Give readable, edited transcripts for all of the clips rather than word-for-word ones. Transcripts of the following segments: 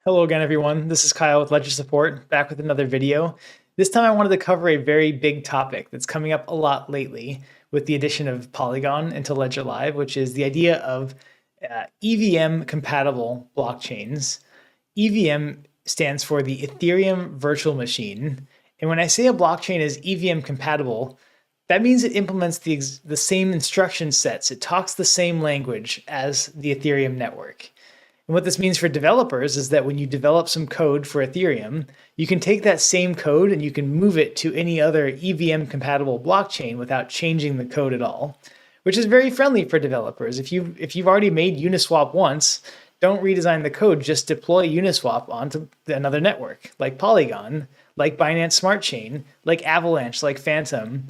Hello again, everyone. This is Kyle with Ledger Support, back with another video. This time I wanted to cover a very big topic that's coming up a lot lately with the addition of Polygon into Ledger Live, which is the idea of EVM-compatible blockchains. EVM stands for the Ethereum Virtual Machine. And when I say a blockchain is EVM-compatible, that means it implements the same instruction sets. It talks the same language as the Ethereum network. And what this means for developers is that when you develop some code for Ethereum, you can take that same code and you can move it to any other EVM-compatible blockchain without changing the code at all, which is very friendly for developers. If you've already made Uniswap once, don't redesign the code, just deploy Uniswap onto another network, like Polygon, like Binance Smart Chain, like Avalanche, like Phantom,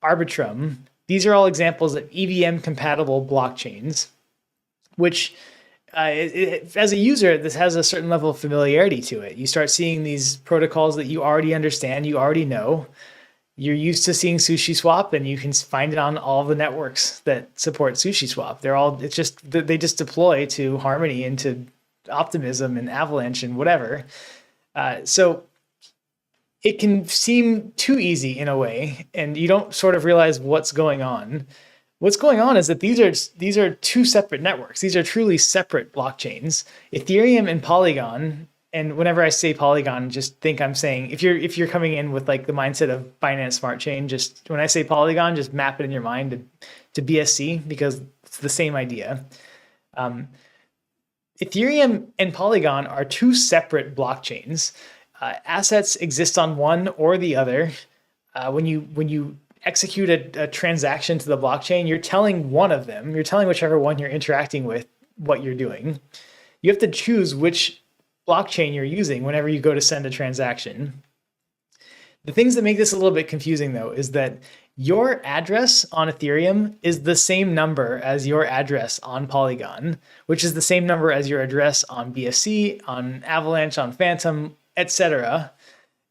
Arbitrum. These are all examples of EVM-compatible blockchains, which as a user, this has a certain level of familiarity to it. You start seeing these protocols that you already understand, you already know. You're used to seeing SushiSwap, and you can find it on all the networks that support SushiSwap. They just deploy to Harmony and to Optimism and Avalanche and whatever. So it can seem too easy in a way, and you don't sort of realize what's going on. What's going on is that these are two separate networks. These are truly separate blockchains. Ethereum and Polygon, and whenever I say Polygon, just think I'm saying, if you're coming in with like the mindset of Binance Smart Chain, just when I say Polygon, just map it in your mind to BSC, because it's the same idea. Ethereum and Polygon are two separate blockchains. Assets exist on one or the other. When you execute a transaction to the blockchain, you're telling one of them, you're telling whichever one you're interacting with what you're doing. You have to choose which blockchain you're using whenever you go to send a transaction. The things that make this a little bit confusing, though, is that your address on Ethereum is the same number as your address on Polygon, which is the same number as your address on BSC, on Avalanche, on Phantom, etc.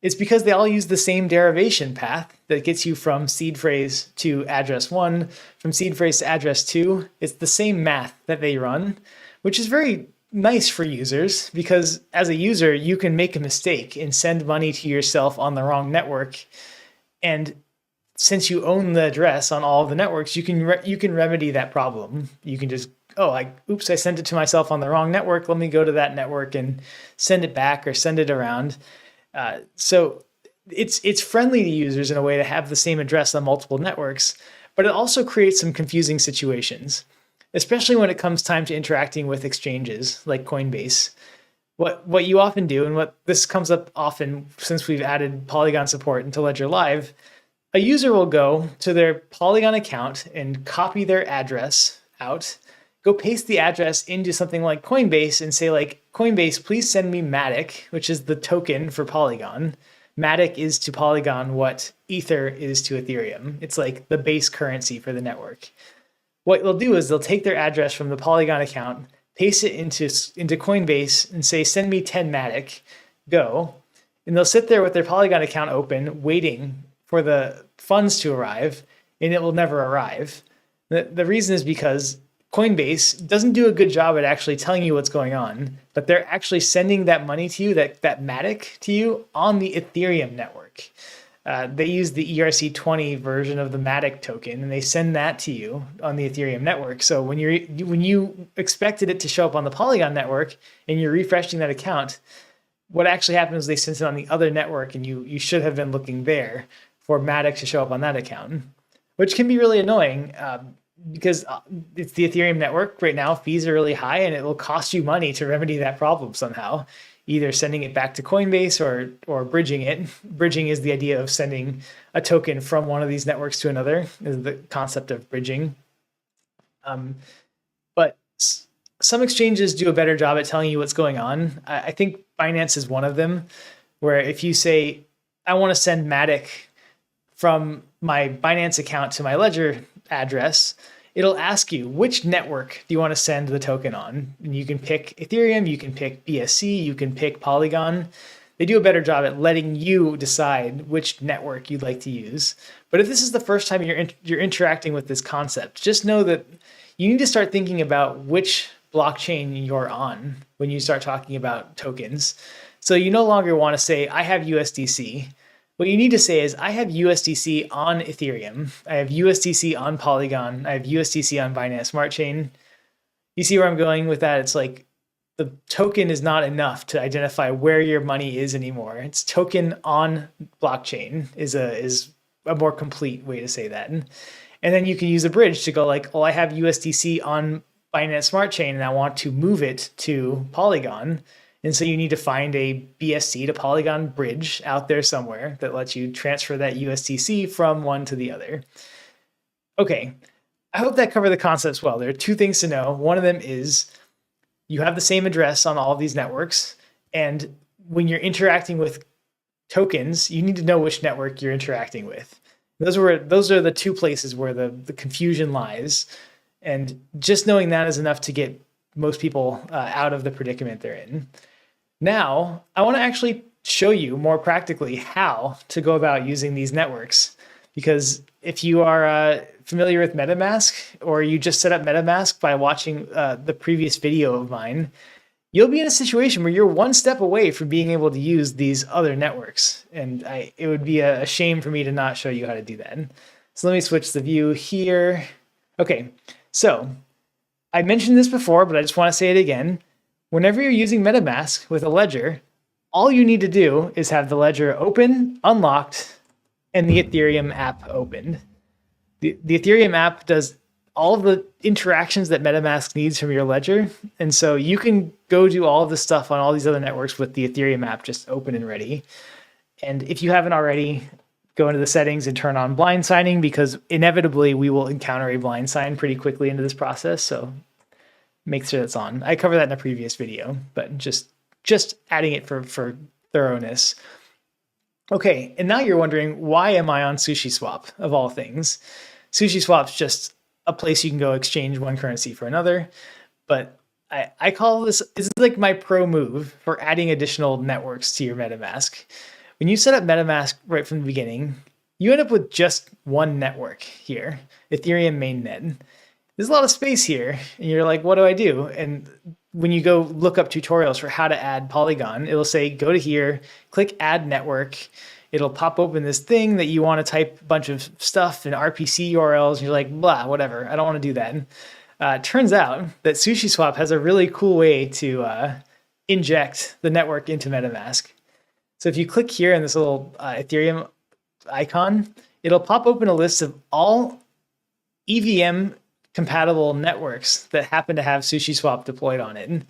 It's because they all use the same derivation path that gets you from seed phrase to address 1, from seed phrase to address 2. It's the same math that they run, which is very nice for users, because as a user, you can make a mistake and send money to yourself on the wrong network. And since you own the address on all of the networks, you can remedy that problem. You can just, oops, I sent it to myself on the wrong network. Let me go to that network and send it back or send it around. So it's friendly to users in a way to have the same address on multiple networks, but it also creates some confusing situations, especially when it comes time to interacting with exchanges like Coinbase. What you often do, and what this comes up often since we've added Polygon support into Ledger Live, a user will go to their Polygon account and copy their address out, go paste the address into something like Coinbase and say, like, Coinbase, please send me MATIC, which is the token for Polygon. MATIC is to Polygon what Ether is to Ethereum. It's like the base currency for the network. What they'll do is they'll take their address from the Polygon account, paste it into Coinbase and say, send me 10 MATIC, go. And they'll sit there with their Polygon account open, waiting for the funds to arrive, and it will never arrive. The reason is because Coinbase doesn't do a good job at actually telling you what's going on, but they're actually sending that money to you, that MATIC to you, on the Ethereum network. They use the ERC20 version of the MATIC token, and they send that to you on the Ethereum network. So when you expected it to show up on the Polygon network and you're refreshing that account, what actually happened is they sent it on the other network, and you should have been looking there for MATIC to show up on that account, which can be really annoying. Because it's the Ethereum network right now, fees are really high, and it will cost you money to remedy that problem somehow, either sending it back to Coinbase or bridging it. Bridging is the idea of sending a token from one of these networks to another, is the concept of bridging. But some exchanges do a better job at telling you what's going on. I think Binance is one of them, where if you say, I want to send MATIC from my Binance account to my Ledger address, it'll ask you, which network do you want to send the token on? And you can pick Ethereum, you can pick BSC, you can pick Polygon. They do a better job at letting you decide which network you'd like to use. But if this is the first time you're interacting with this concept, just know that you need to start thinking about which blockchain you're on when you start talking about tokens. So you no longer want to say, I have USDC. What you need to say is, I have USDC on Ethereum. I have USDC on Polygon. I have USDC on Binance Smart Chain. You see where I'm going with that? It's like the token is not enough to identify where your money is anymore. It's token on blockchain is a more complete way to say that. And then you can use a bridge to go like, well, I have USDC on Binance Smart Chain and I want to move it to Polygon. And so you need to find a BSC to Polygon bridge out there somewhere that lets you transfer that USDC from one to the other. Okay, I hope that covered the concepts well. There are two things to know. One of them is you have the same address on all of these networks. And when you're interacting with tokens, you need to know which network you're interacting with. Those are the two places where the confusion lies. And just knowing that is enough to get most people out of the predicament they're in. Now, I want to actually show you more practically how to go about using these networks. Because if you are familiar with MetaMask, or you just set up MetaMask by watching the previous video of mine, you'll be in a situation where you're one step away from being able to use these other networks. And it would be a shame for me to not show you how to do that. So let me switch the view here. Okay, so I mentioned this before, but I just want to say it again. Whenever you're using MetaMask with a ledger, all you need to do is have the ledger open, unlocked, and the Ethereum app opened. The Ethereum app does all of the interactions that MetaMask needs from your ledger. And so you can go do all of this stuff on all these other networks with the Ethereum app just open and ready. And if you haven't already, go into the settings and turn on blind signing, because inevitably we will encounter a blind sign pretty quickly into this process. So make sure that's on. I covered that in a previous video, but just adding it for thoroughness. Okay, and now you're wondering, why am I on SushiSwap of all things? SushiSwap's just a place you can go exchange one currency for another, but I call this is like my pro move for adding additional networks to your MetaMask. When you set up MetaMask right from the beginning, you end up with just one network here, Ethereum mainnet. There's a lot of space here, and you're like, what do I do? And when you go look up tutorials for how to add Polygon, it'll say, go to here, click add network. It'll pop open this thing that you want to type a bunch of stuff and RPC URLs. And you're like, blah, whatever. I don't want to do that. Turns out that SushiSwap has a really cool way to inject the network into MetaMask. So if you click here in this little Ethereum icon, it'll pop open a list of all EVM compatible networks that happen to have SushiSwap deployed on it.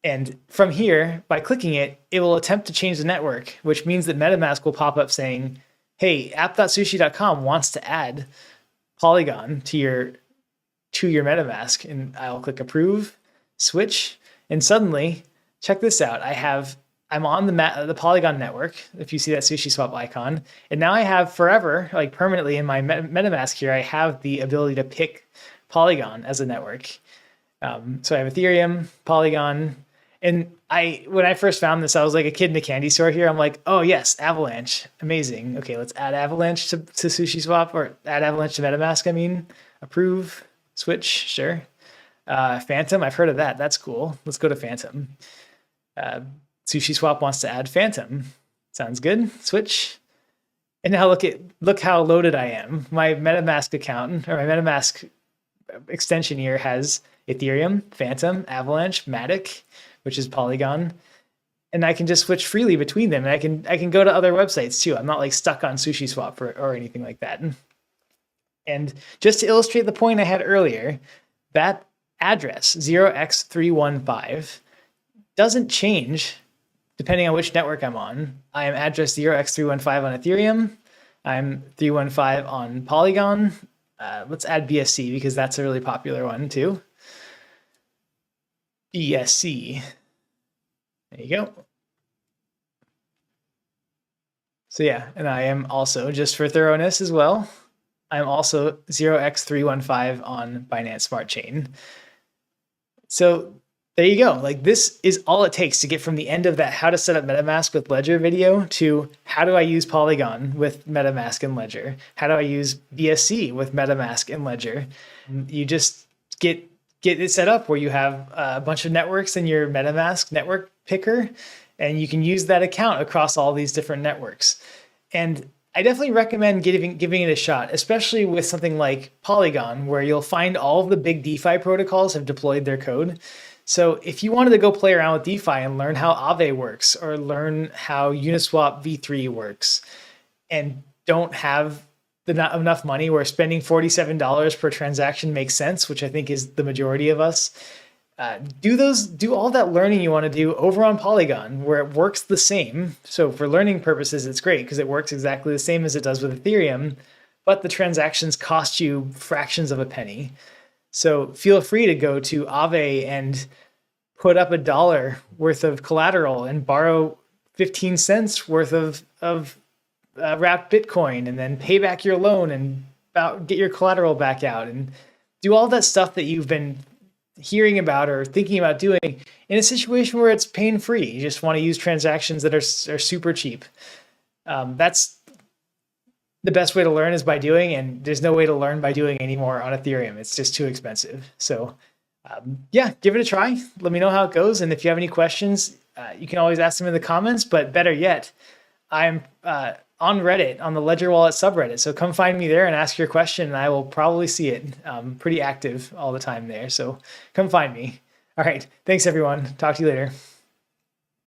And from here, by clicking it, it will attempt to change the network, which means that MetaMask will pop up saying, hey, app.sushi.com wants to add Polygon to your MetaMask. And I'll click approve, switch, and suddenly, check this out. I'm on the Polygon network, if you see that SushiSwap icon. And now I have forever, like permanently in my MetaMask here, I have the ability to pick Polygon as a network. So I have Ethereum, Polygon, and when I first found this, I was like a kid in a candy store here. I'm like, oh yes, Avalanche, amazing. Okay, let's add Avalanche to SushiSwap, or add Avalanche to MetaMask. I mean, approve, switch, sure. Phantom, I've heard of that. That's cool. Let's go to Phantom. SushiSwap wants to add Phantom. Sounds good. Switch. And now look how loaded I am. My MetaMask account, or my MetaMask extension here, has Ethereum, Phantom, Avalanche, MATIC, which is Polygon, and I can just switch freely between them. And I can go to other websites too. I'm not like stuck on SushiSwap or anything like that. And just to illustrate the point I had earlier, that address 0x315 doesn't change depending on which network I'm on. I am address 0x315 on Ethereum. I'm 315 on Polygon. Let's add BSC because that's a really popular one too. BSC. There you go. So yeah, and I am also, just for thoroughness as well, I'm also 0x315 on Binance Smart Chain. So there you go. Like, this is all it takes to get from the end of that how to set up MetaMask with Ledger video to how do I use Polygon with MetaMask and Ledger? How do I use BSC with MetaMask and Ledger? You just get get it set up where you have a bunch of networks in your MetaMask network picker, and you can use that account across all these different networks. And I definitely recommend giving it a shot, especially with something like Polygon, where you'll find all of the big DeFi protocols have deployed their code. So if you wanted to go play around with DeFi and learn how Aave works, or learn how Uniswap v3 works, and don't have not enough money where spending $47 per transaction makes sense, which I think is the majority of us, do all that learning you want to do over on Polygon, where it works the same. So for learning purposes, it's great because it works exactly the same as it does with Ethereum, but the transactions cost you fractions of a penny. So feel free to go to Aave and put up $1 worth of collateral and borrow 15 cents worth of wrapped Bitcoin, and then pay back your loan and get your collateral back out, and do all that stuff that you've been hearing about or thinking about doing in a situation where it's pain-free. You just want to use transactions that are super cheap. That's the best way to learn, is by doing, and there's no way to learn by doing anymore on Ethereum. It's just too expensive. So yeah, give it a try. Let me know how it goes. And if you have any questions, you can always ask them in the comments, but better yet, I'm on Reddit, on the Ledger Wallet subreddit. So come find me there and ask your question, and I will probably see it. I'm pretty active all the time there. So come find me. All right. Thanks, everyone. Talk to you later.